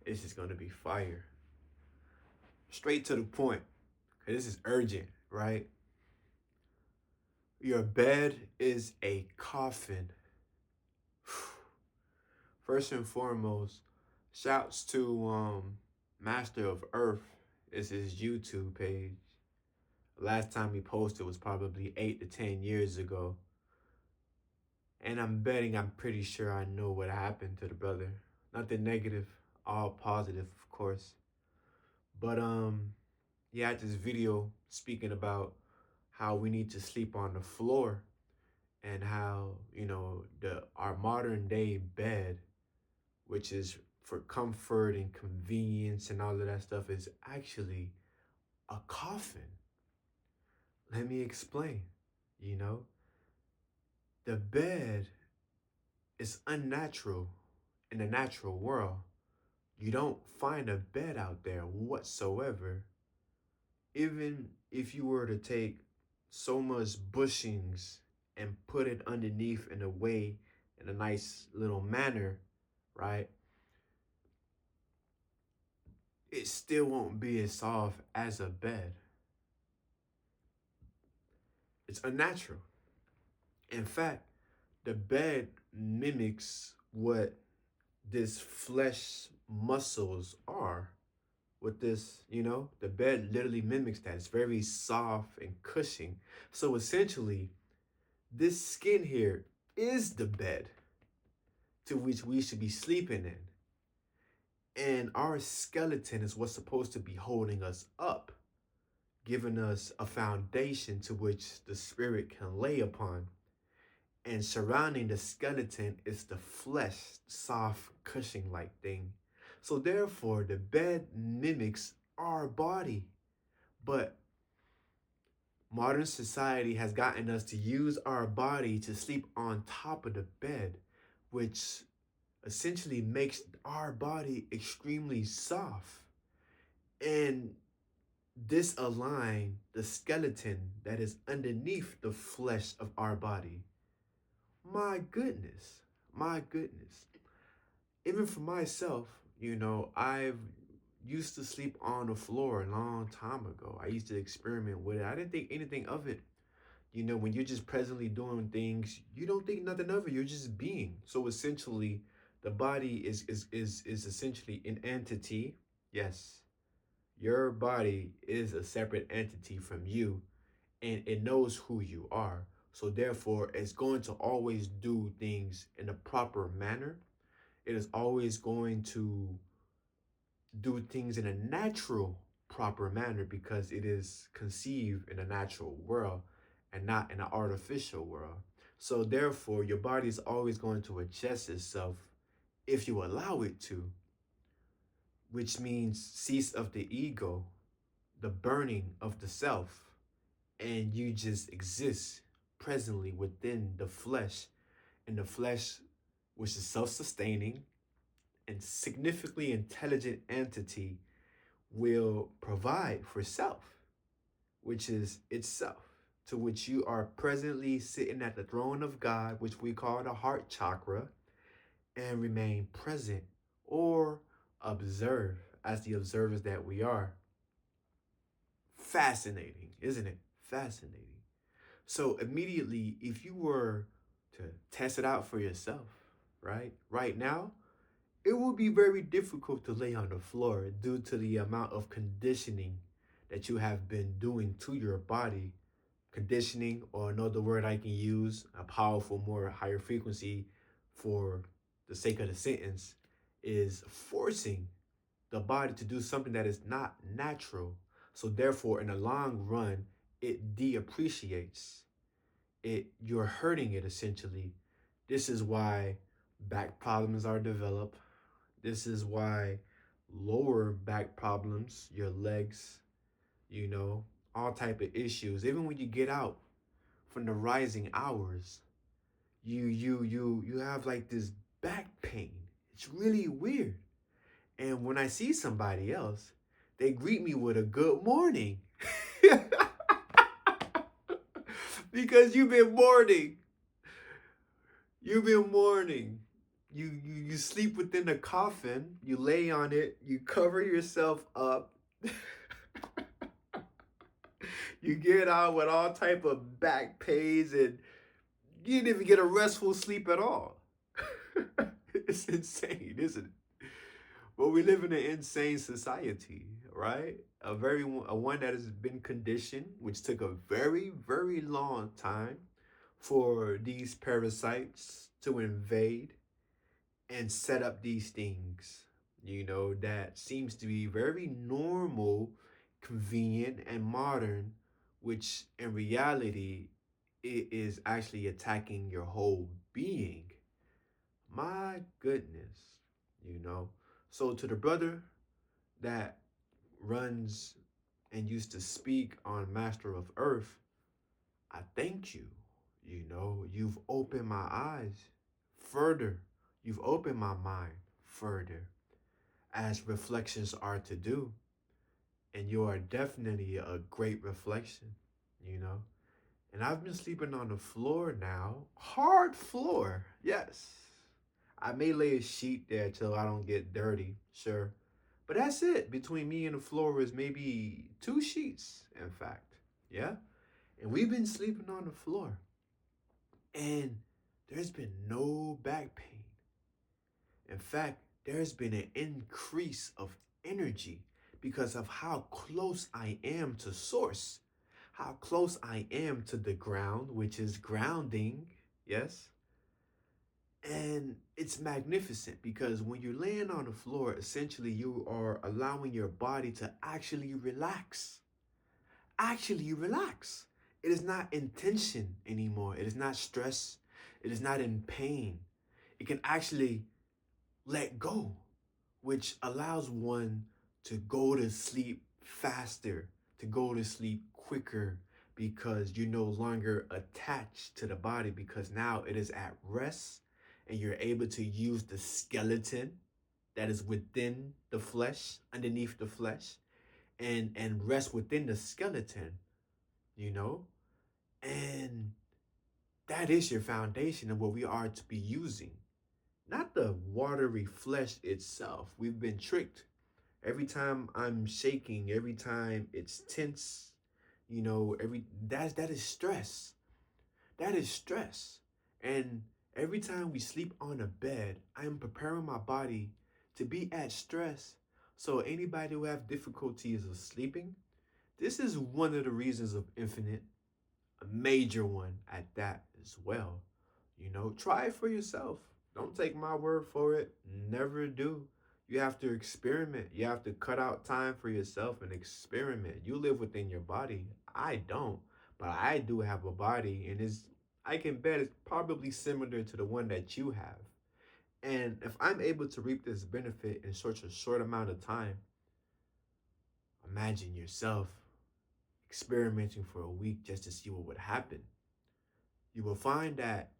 This is gonna be fire. Straight to the point. This is urgent, right? Your bed is a coffin. First and foremost, shouts to Master of Earth is his YouTube page. Last time he posted was probably 8 to 10 years ago. And I'm pretty sure I know what happened to the brother. Nothing negative, all positive, of course. But he had this video speaking about how we need to sleep on the floor and how, our modern day bed, which is for comfort and convenience and all of that stuff, is actually a coffin. Let me explain. The bed is unnatural in the natural world. You don't find a bed out there whatsoever. Even if you were to take so much bushings and put it underneath in a nice little manner, right? It still won't be as soft as a bed. It's unnatural. In fact, the bed mimics what this flesh muscles are. With this, the bed literally mimics that. It's very soft and cushioning. So essentially, this skin here is the bed to which we should be sleeping in. And our skeleton is what's supposed to be holding us up, giving us a foundation to which the spirit can lay upon. And surrounding the skeleton is the flesh, soft, cushion-like thing. So therefore, the bed mimics our body. But modern society has gotten us to use our body to sleep on top of the bed, which essentially makes our body extremely soft. And disalign the skeleton that is underneath the flesh of our body. My goodness. Even for myself, I've used to sleep on the floor a long time ago. I used to experiment with it. I didn't think anything of it. When you're just presently doing things, you don't think nothing of it. You're just being. So essentially, the body is essentially an entity. Yes, your body is a separate entity from you, and it knows who you are. So therefore, it's going to always do things in a proper manner. It is always going to do things in a natural, proper manner because it is conceived in a natural world and not in an artificial world. So therefore, your body is always going to adjust itself if you allow it to, which means cease of the ego, the burning of the self, and you just exist presently within the flesh, and the flesh, which is self-sustaining and significantly intelligent entity, will provide for self, which is itself, to which you are presently sitting at the throne of God, which we call the heart chakra, and remain present or observe as the observers that we are. Fascinating, isn't it? Fascinating. So immediately, if you were to test it out for yourself, right now, it would be very difficult to lay on the floor due to the amount of conditioning that you have been doing to your body. Conditioning, or another word I can use, a powerful, more higher frequency for the sake of the sentence, is forcing the body to do something that is not natural. So therefore, in the long run, it deappreciates. You're hurting it essentially. This is why back problems are developed. This is why lower back problems, your legs, all type of issues. Even when you get out from the rising hours, you have like this back pain. It's really weird. And when I see somebody else, they greet me with a good morning. Because you've been mourning. You've been mourning. You sleep within the coffin, you lay on it, you cover yourself up, you get out with all type of back pains, and you didn't even get a restful sleep at all. It's insane, isn't it? Well, we live in an insane society, right? A one that has been conditioned, which took a very long time for these parasites to invade and set up these things, that seems to be very normal, convenient, and modern, which in reality it is actually attacking your whole being. My goodness, you know. So to the brother that runs and used to speak on Master of Earth, I thank you. You've opened my eyes further. You've opened my mind further, as reflections are to do. And you are definitely a great reflection, you know. And I've been sleeping on the floor now. Hard floor, yes. I may lay a sheet there till I don't get dirty, sure. But that's it. Between me and the floor is maybe 2 sheets, in fact. Yeah? And we've been sleeping on the floor. And there's been no back pain. In fact, there's been an increase of energy because of how close I am to source, how close I am to the ground, which is grounding, yes? And it's magnificent because when you're laying on the floor, essentially you are allowing your body to actually relax. Actually relax. It is not in tension anymore. It is not stress. It is not in pain. It can actually let go, which allows one to go to sleep faster, to go to sleep quicker, because you're no longer attached to the body, because now it is at rest and you're able to use the skeleton that is within the flesh, underneath the flesh, and rest within the skeleton, you know? And that is your foundation of what we are to be using. Not the watery flesh itself. We've been tricked. Every time I'm shaking, every time it's tense, that is stress. That is stress. And every time we sleep on a bed, I am preparing my body to be at stress. So anybody who have difficulties of sleeping, this is one of the reasons of infinite, a major one at that as well. Try it for yourself. Don't take my word for it. Never do. You have to experiment. You have to cut out time for yourself and experiment. You live within your body. I don't, but I do have a body, and I can bet it's probably similar to the one that you have. And if I'm able to reap this benefit in such a short amount of time, imagine yourself experimenting for a week just to see what would happen. You will find that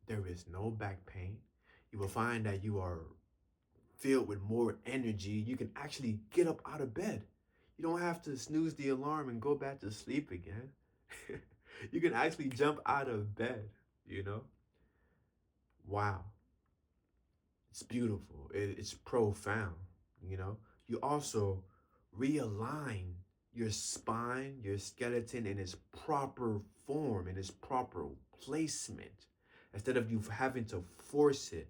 there is no back pain. You will find that you are filled with more energy. You can actually get up out of bed. You don't have to snooze the alarm and go back to sleep again. You can actually jump out of bed, you know? Wow. It's beautiful. It's profound, you know? You also realign your spine, your skeleton in its proper form, in its proper placement. Instead of you having to force it.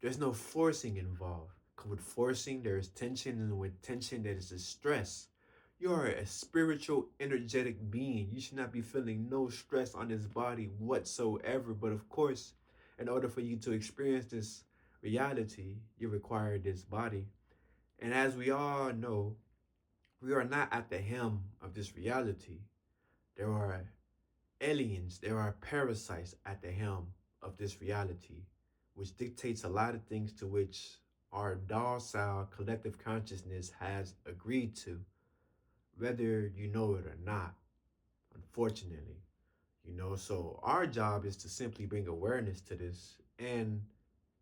There's no forcing involved. With forcing, there is tension, and with tension, there is a stress. You are a spiritual, energetic being. You should not be feeling no stress on this body whatsoever. But of course, in order for you to experience this reality, you require this body. And as we all know, we are not at the helm of this reality. There are aliens, there are parasites at the helm of this reality, which dictates a lot of things to which our docile collective consciousness has agreed to, whether you know it or not, unfortunately. So our job is to simply bring awareness to this and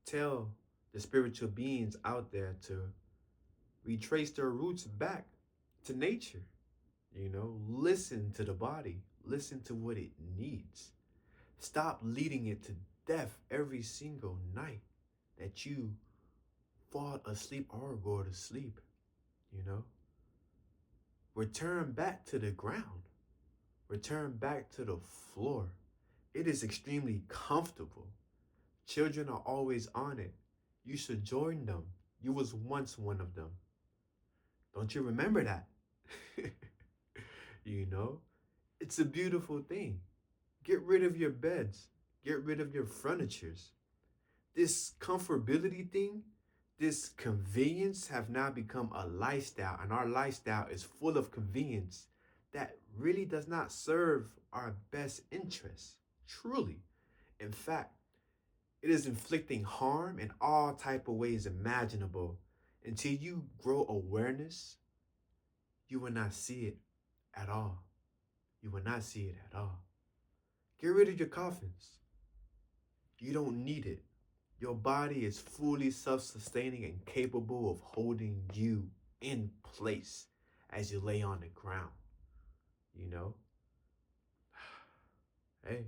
tell the spiritual beings out there to retrace their roots back to nature. Listen to the body, listen to what it needs. Stop leading it to death every single night. that you fall asleep or go to sleep, you know? Return back to the ground. Return back to the floor. It is extremely comfortable. Children are always on it. You should join them. You was once one of them. Don't you remember that? You know? It's a beautiful thing. Get rid of your beds. Get rid of your furnitures. This comfortability thing, this convenience have now become a lifestyle, and our lifestyle is full of convenience that really does not serve our best interests. Truly. In fact, it is inflicting harm in all type of ways imaginable. Until you grow awareness, you will not see it at all. You will not see it at all. Get rid of your coffins. You don't need it. Your body is fully self-sustaining and capable of holding you in place as you lay on the ground. You know? Hey,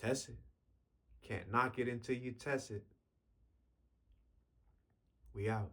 test it. Can't knock it until you test it. We out.